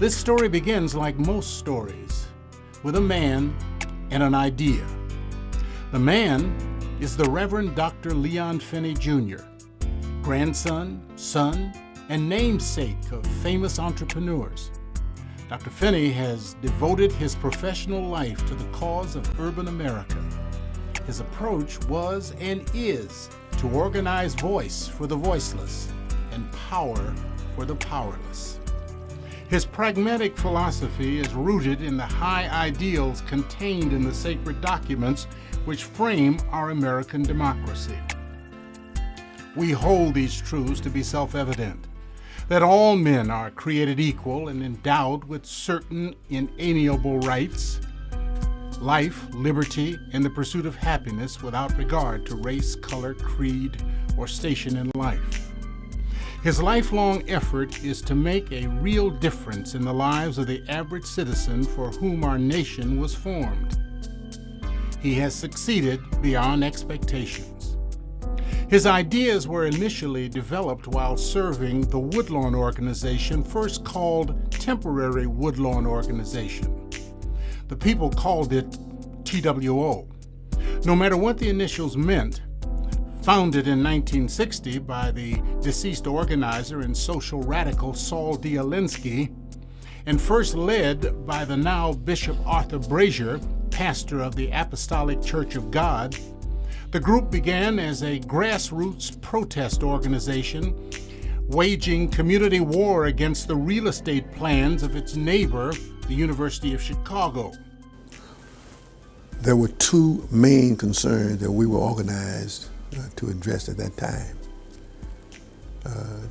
This story begins like most stories, with a man and an idea. The man is the Reverend Dr. Leon Finney Jr., grandson, son, and namesake of famous entrepreneurs. Dr. Finney has devoted his professional life to the cause of urban America. His approach was and is to organize voice for the voiceless and power for the powerless. His pragmatic philosophy is rooted in the high ideals contained in the sacred documents which frame our American democracy. We hold these truths to be self-evident, that all men are created equal and endowed with certain inalienable rights, life, liberty, and the pursuit of happiness without regard to race, color, creed, or station in life. His lifelong effort is to make a real difference in the lives of the average citizen for whom our nation was formed. He has succeeded beyond expectations. His ideas were initially developed while serving the Woodlawn Organization, first called Temporary Woodlawn Organization. The people called it TWO. No matter what the initials meant, founded in 1960 by the deceased organizer and social radical Saul D. Alinsky, and first led by the now Bishop Arthur Brazier, pastor of the Apostolic Church of God, the group began as a grassroots protest organization, waging community war against the real estate plans of its neighbor, the University of Chicago. There were two main concerns that we were organized to address at that time.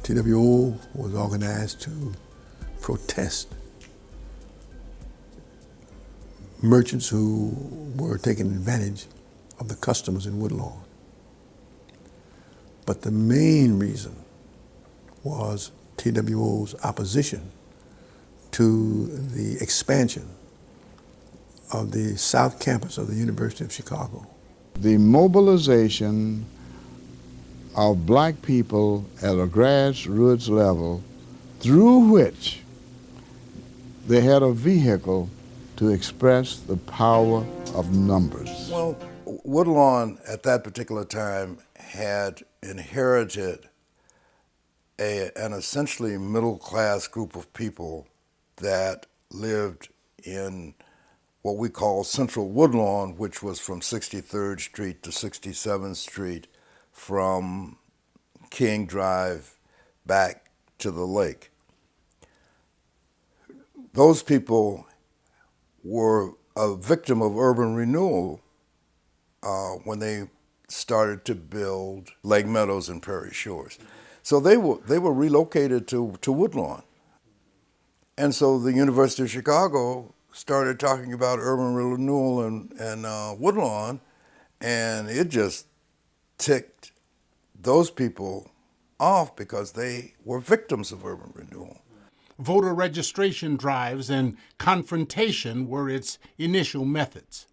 TWO was organized to protest merchants who were taking advantage of the customers in Woodlawn. But the main reason was TWO's opposition to the expansion of the South Campus of the University of Chicago. The mobilization of black people at a grassroots level through which they had a vehicle to express the power of numbers. Well, Woodlawn at that particular time had inherited an essentially middle-class group of people that lived in what we call Central Woodlawn, which was from 63rd Street to 67th Street, from King Drive back to the lake. Those people were a victim of urban renewal when they started to build Lake Meadows and Prairie Shores. So they were relocated to Woodlawn. And so the University of Chicago started talking about urban renewal and Woodlawn, and it just ticked those people off because they were victims of urban renewal. Voter registration drives and confrontation were its initial methods.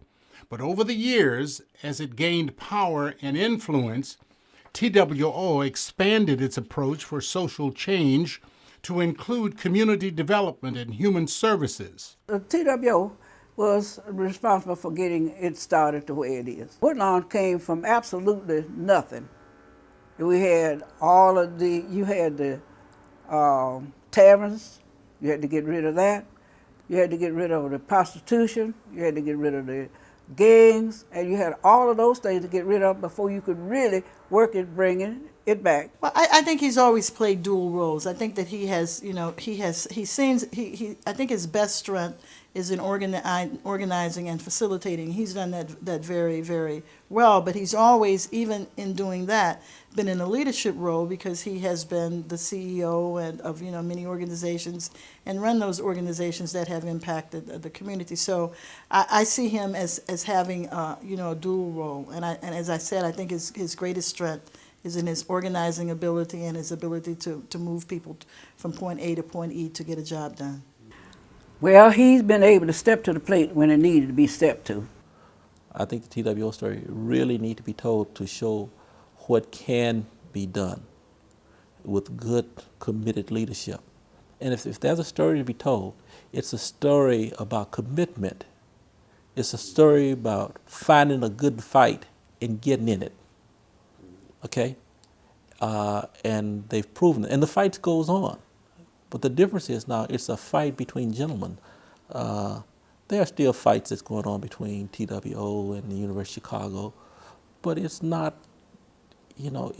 But over the years, as it gained power and influence, TWO expanded its approach for social change to include community development and human services. The TWO was responsible for getting it started the way it is. Woodlawn came from absolutely nothing. We had you had the taverns, you had to get rid of that. You had to get rid of the prostitution, you had to get rid of the gangs, and you had all of those things to get rid of before you could really work at bringing it back. Well, I think he's always played dual roles. I think that he has, I think his best strength is in organizing and facilitating. He's done that very, very well, but he's always, even in doing that, been in a leadership role because he has been the CEO of many organizations and run those organizations that have impacted the community. So I see him as having a dual role, and as I said, I think his greatest strength is in his organizing ability and his ability to move people from point A to point E to get a job done. Well, he's been able to step to the plate when it needed to be stepped to. I think the TWO story really need to be told to show what can be done with good, committed leadership. And if there's a story to be told, it's a story about commitment. It's a story about finding a good fight and getting in it. Okay? And they've proven it. And the fight goes on. But the difference is now it's a fight between gentlemen. There are still fights that's going on between TWO and the University of Chicago, but it's not, you know,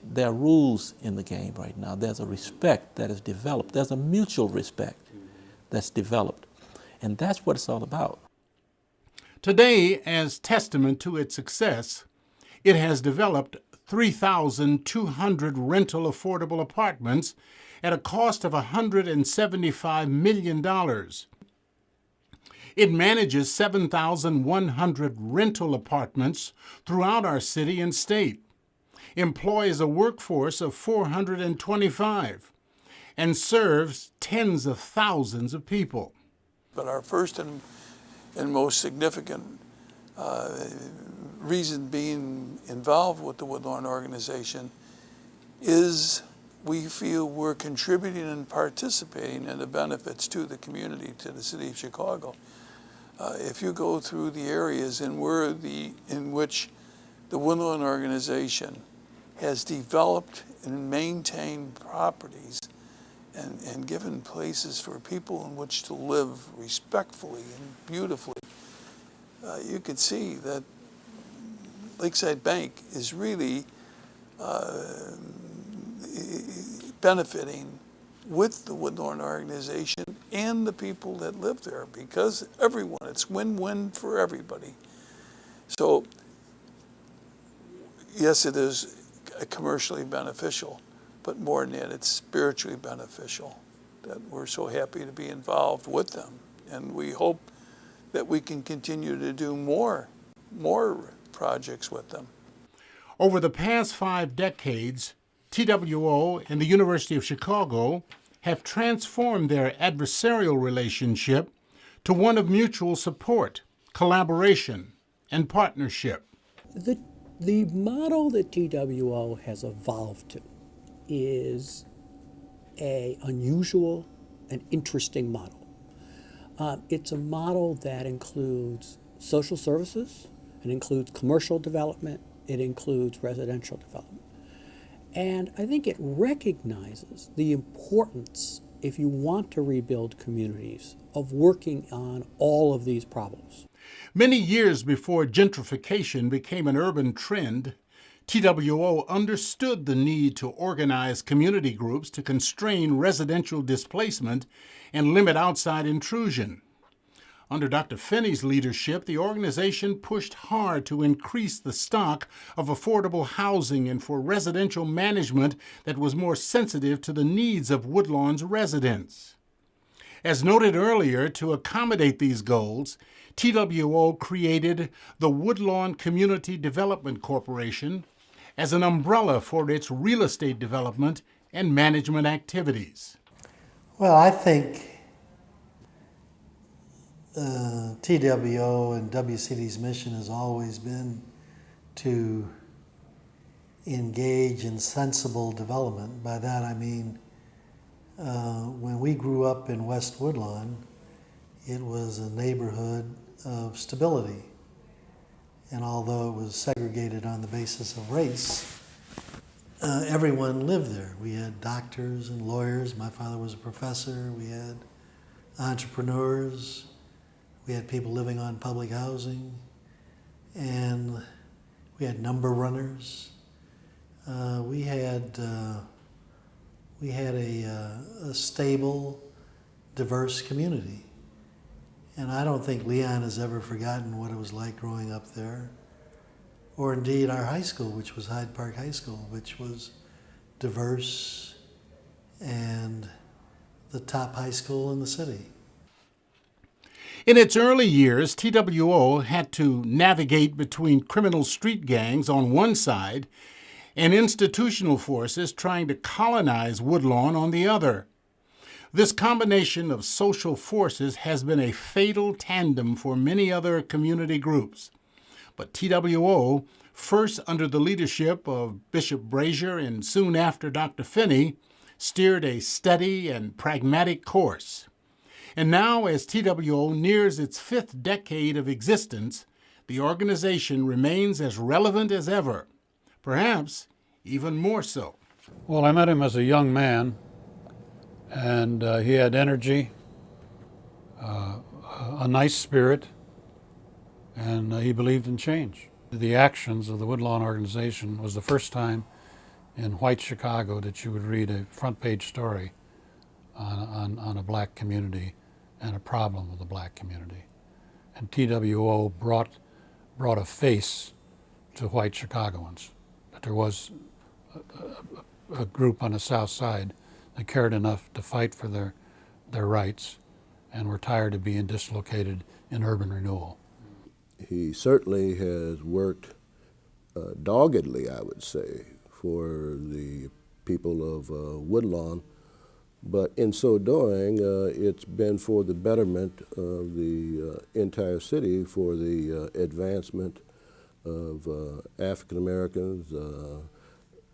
there are rules in the game right now. There's a respect that is developed. There's a mutual respect that's developed. And that's what it's all about. Today, as testament to its success, it has developed 3,200 rental affordable apartments at a cost of $175 million. It manages 7,100 rental apartments throughout our city and state, employs a workforce of 425, and serves tens of thousands of people. But our first and most significant reason being involved with the Woodlawn organization is we feel we're contributing and participating in the benefits to the community, to the city of Chicago. If you go through the areas in which the Woodlawn organization has developed and maintained properties and given places for people in which to live respectfully and beautifully, you can see that Lakeside Bank is really benefiting with the Woodlawn organization and the people that live there, because it's win-win for everybody. So yes, it is commercially beneficial, but more than that, it's spiritually beneficial that we're so happy to be involved with them. And we hope that we can continue to do more projects with them. Over the past 5 decades, TWO and the University of Chicago have transformed their adversarial relationship to one of mutual support, collaboration, and partnership. The model that TWO has evolved to is an unusual and interesting model. It's a model that includes social services, it includes commercial development, it includes residential development. And I think it recognizes the importance, if you want to rebuild communities, of working on all of these problems. Many years before gentrification became an urban trend, TWO understood the need to organize community groups to constrain residential displacement and limit outside intrusion. Under Dr. Finney's leadership, the organization pushed hard to increase the stock of affordable housing and for residential management that was more sensitive to the needs of Woodlawn's residents. As noted earlier, to accommodate these goals, TWO created the Woodlawn Community Development Corporation as an umbrella for its real estate development and management activities. Well, I think TWO and WCD's mission has always been to engage in sensible development. By that I mean, when we grew up in West Woodlawn, it was a neighborhood of stability. And although it was segregated on the basis of race, everyone lived there. We had doctors and lawyers. My father was a professor. We had entrepreneurs. We had people living on public housing. And we had number runners. We had a stable, diverse community. And I don't think Leon has ever forgotten what it was like growing up there. Or indeed our high school, which was Hyde Park High School, which was diverse and the top high school in the city. In its early years, TWO had to navigate between criminal street gangs on one side and institutional forces trying to colonize Woodlawn on the other. This combination of social forces has been a fatal tandem for many other community groups. But TWO, first under the leadership of Bishop Brazier and soon after Dr. Finney, steered a steady and pragmatic course. And now, as TWO nears its 5th decade of existence, the organization remains as relevant as ever, perhaps even more so. Well, I met him as a young man, and he had energy, a nice spirit, and he believed in change. The actions of the Woodlawn organization was the first time in white Chicago that you would read a front page story on a black community and a problem with the black community. And TWO brought a face to white Chicagoans, that there was a group on the South Side that cared enough to fight for their rights and were tired of being dislocated in urban renewal. He certainly has worked doggedly, I would say, for the people of Woodlawn, but in so doing, it's been for the betterment of the entire city, for the advancement of African Americans,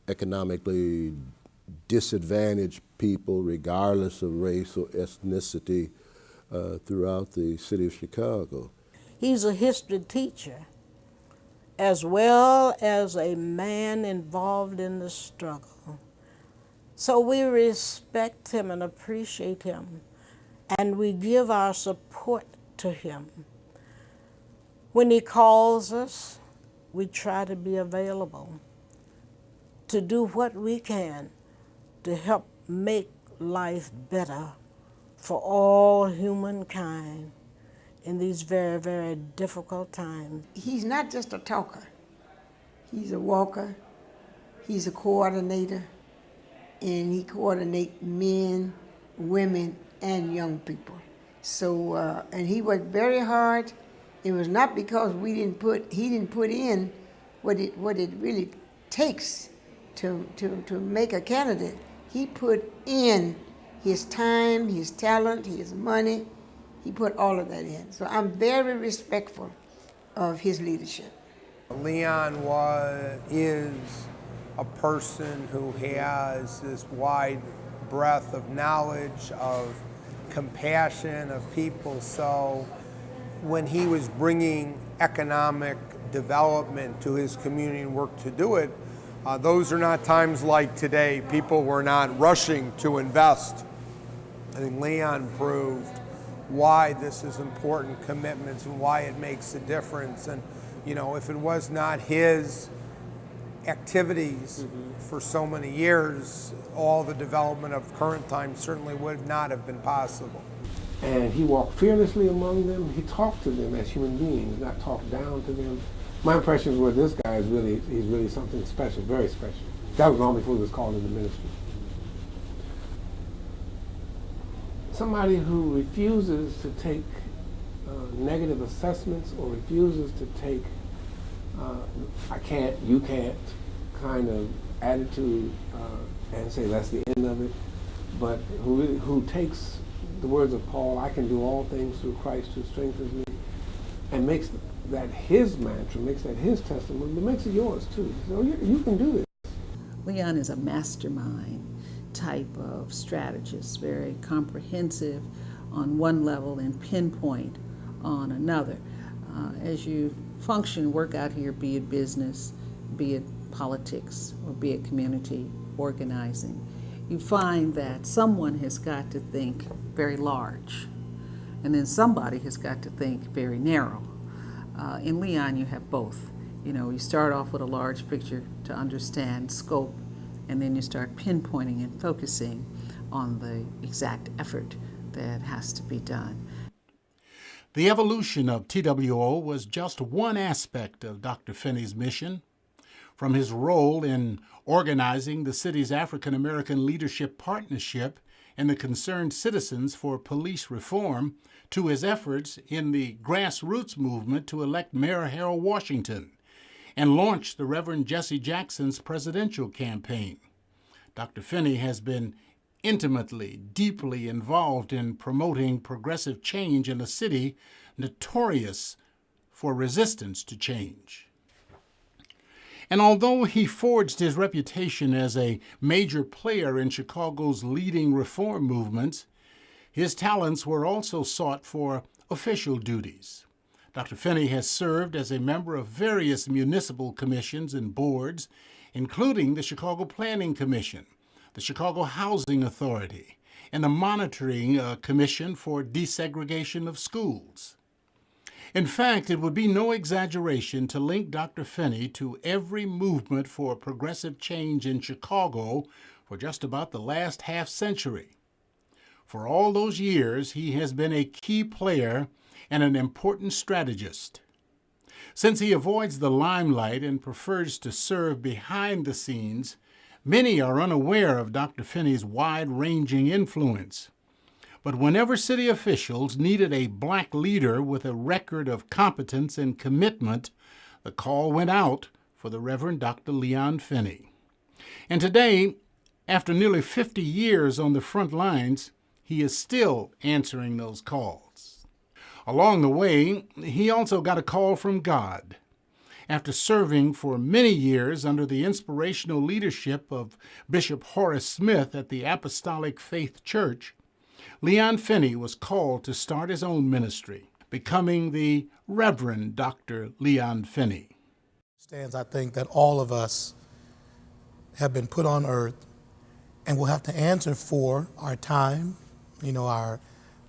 economically disadvantaged people, regardless of race or ethnicity, throughout the city of Chicago. He's a history teacher, as well as a man involved in the struggle. So we respect him and appreciate him, and we give our support to him. When he calls us, we try to be available to do what we can to help make life better for all humankind in these very, very difficult times. He's not just a talker. He's a walker. He's a coordinator. And he coordinates men, women, and young people. So, and he worked very hard. It was not because he didn't put in what it really takes to make a candidate. He put in his time, his talent, his money. He put all of that in. So I'm very respectful of his leadership. Leon is a person who has this wide breadth of knowledge, of compassion, of people. So when he was bringing economic development to his community and worked to do it, those are not times like today. People were not rushing to invest. I think Leon proved why this is important commitments and why it makes a difference. And you know, if it was not his activities for so many years, all the development of current times certainly would not have been possible. And he walked fearlessly among them. He talked to them as human beings, not talked down to them. My impressions were this guy is he's really something special, very special. That was long before he was called into ministry. Somebody who refuses to take negative assessments or refuses to take I can't, you can't kind of attitude and say that's the end of it, but who takes the words of Paul, I can do all things through Christ who strengthens me, and makes that his mantra, makes that his testimony, but makes it yours too. So you can do this. Leon is a mastermind type of strategist, very comprehensive on one level and pinpoint on another. As you function, work out here, be it business, be it politics, or be it community organizing, you find that someone has got to think very large, and then somebody has got to think very narrow. In Leon, you have both. You know, you start off with a large picture to understand scope, and then you start pinpointing and focusing on the exact effort that has to be done. The evolution of TWO was just one aspect of Dr. Finney's mission. From his role in organizing the city's African American Leadership Partnership and the Concerned Citizens for Police Reform to his efforts in the grassroots movement to elect Mayor Harold Washington and launch the Reverend Jesse Jackson's presidential campaign. Dr. Finney has been intimately, deeply involved in promoting progressive change in a city notorious for resistance to change. And although he forged his reputation as a major player in Chicago's leading reform movements, his talents were also sought for official duties. Dr. Finney has served as a member of various municipal commissions and boards, including the Chicago Planning Commission, the Chicago Housing Authority, and the Monitoring Commission for Desegregation of Schools. In fact, it would be no exaggeration to link Dr. Finney to every movement for progressive change in Chicago for just about the last half century. For all those years, he has been a key player and an important strategist. Since he avoids the limelight and prefers to serve behind the scenes, many are unaware of Dr. Finney's wide-ranging influence. But whenever city officials needed a black leader with a record of competence and commitment, the call went out for the Reverend Dr. Leon Finney. And today, after nearly 50 years on the front lines, he is still answering those calls. Along the way, he also got a call from God. After serving for many years under the inspirational leadership of Bishop Horace Smith at the Apostolic Faith Church, Leon Finney was called to start his own ministry, becoming the Reverend Dr. Leon Finney. I think that all of us have been put on earth and will have to answer for our time, our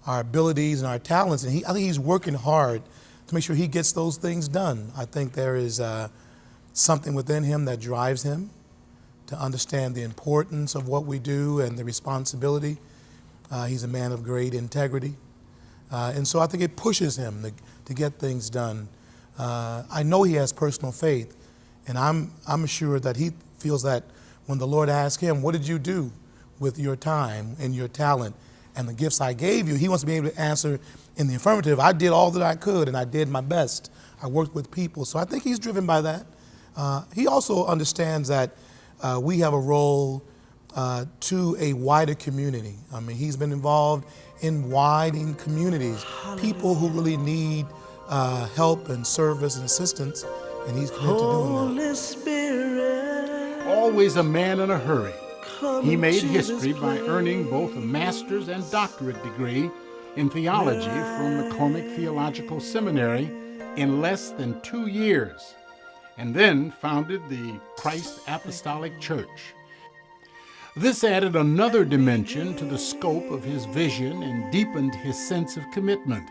abilities and our talents. And I think he's working hard to make sure he gets those things done. I think there is something within him that drives him to understand the importance of what we do and the responsibility. He's a man of great integrity. And so I think it pushes him to get things done. I know he has personal faith, and I'm sure that he feels that when the Lord asks him, what did you do with your time and your talent and the gifts I gave you, he wants to be able to answer in the affirmative. I did all that I could, and I did my best. I worked with people. So I think he's driven by that. He also understands that we have a role to a wider community. I mean, he's been involved in widening communities, people who really need help and service and assistance, and he's committed to doing that. Always a man in a hurry, he made history by earning both a master's and doctorate degree in theology from McCormick Theological Seminary in less than 2 years, and then founded the Christ Apostolic Church. This added another dimension to the scope of his vision and deepened his sense of commitment.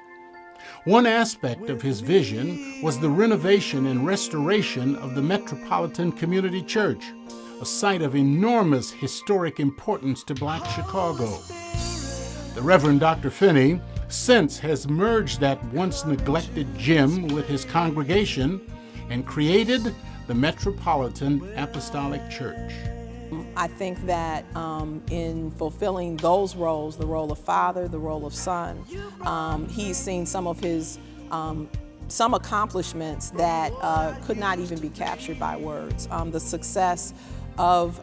One aspect of his vision was the renovation and restoration of the Metropolitan Community Church, a site of enormous historic importance to Black Chicago. The Reverend Dr. Finney since has merged that once neglected gym with his congregation and created the Metropolitan Apostolic Church. I think that in fulfilling those roles, the role of father, the role of son, he's seen some of his some accomplishments that could not even be captured by words. The success of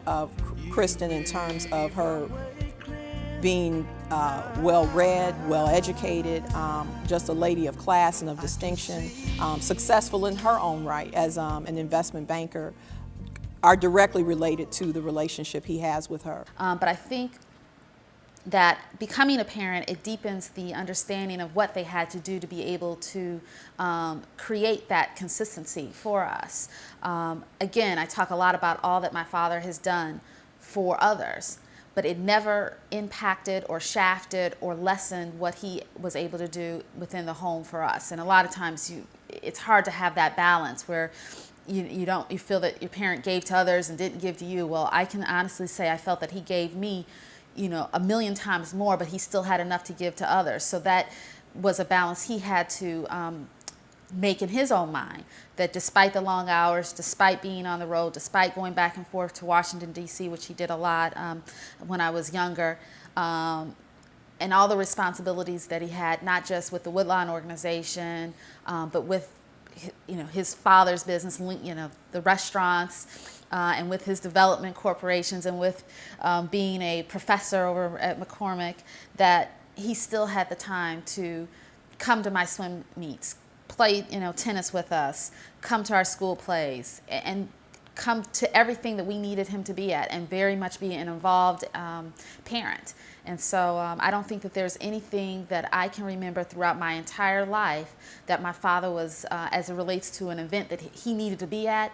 Kristen in terms of her being well-read, well-educated, just a lady of class and of distinction, successful in her own right as an investment banker, are directly related to the relationship he has with her. But I think that becoming a parent, it deepens the understanding of what they had to do to be able to create that consistency for us. Again, I talk a lot about all that my father has done for others, but it never impacted or shafted or lessened what he was able to do within the home for us. And a lot of times it's hard to have that balance where you feel that your parent gave to others and didn't give to you. Well, I can honestly say I felt that he gave me, 1,000,000 times more, but he still had enough to give to others. So that was a balance he had to make in his own mind, that despite the long hours, despite being on the road, despite going back and forth to Washington, D.C., which he did a lot when I was younger, and all the responsibilities that he had, not just with the Woodlawn organization, but with his father's business, the restaurants, and with his development corporations, and with being a professor over at McCormick, that he still had the time to come to my swim meets, play tennis with us, come to our school plays, and come to everything that we needed him to be at, and very much be an involved parent. And so I don't think that there's anything that I can remember throughout my entire life that my father was, as it relates to an event that he needed to be at,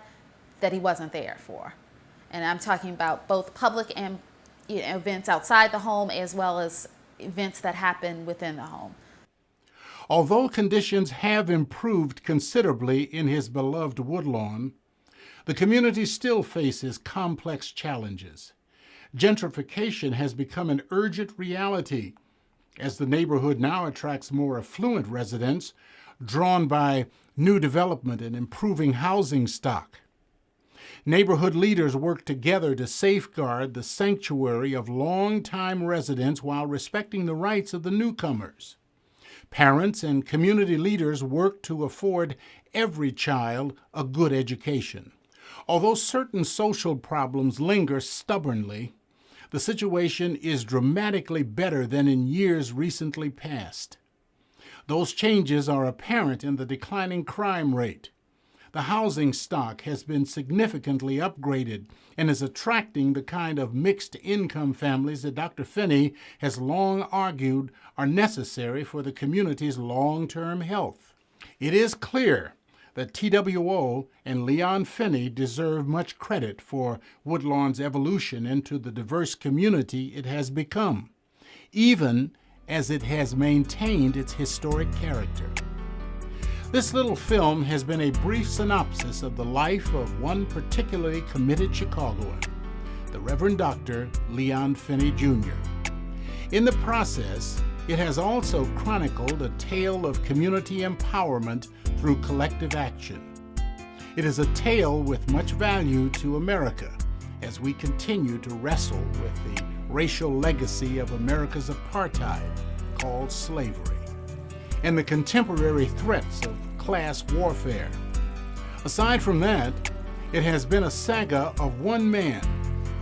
that he wasn't there for. And I'm talking about both public and events outside the home, as well as events that happen within the home. Although conditions have improved considerably in his beloved Woodlawn, the community still faces complex challenges. Gentrification has become an urgent reality as the neighborhood now attracts more affluent residents drawn by new development and improving housing stock. Neighborhood leaders work together to safeguard the sanctuary of longtime residents while respecting the rights of the newcomers. Parents and community leaders work to afford every child a good education. Although certain social problems linger stubbornly, the situation is dramatically better than in years recently past. Those changes are apparent in the declining crime rate. The housing stock has been significantly upgraded and is attracting the kind of mixed-income families that Dr. Finney has long argued are necessary for the community's long-term health. It is clear that TWO and Leon Finney deserve much credit for Woodlawn's evolution into the diverse community it has become, even as it has maintained its historic character. This little film has been a brief synopsis of the life of one particularly committed Chicagoan, the Reverend Dr. Leon Finney Jr. In the process, it has also chronicled a tale of community empowerment through collective action. It is a tale with much value to America as we continue to wrestle with the racial legacy of America's apartheid, called slavery, and the contemporary threats of class warfare. Aside from that, it has been a saga of one man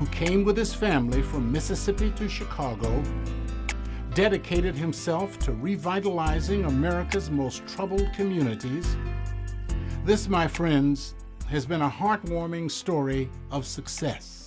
who came with his family from Mississippi to Chicago, dedicated himself to revitalizing America's most troubled communities. This, my friends, has been a heartwarming story of success.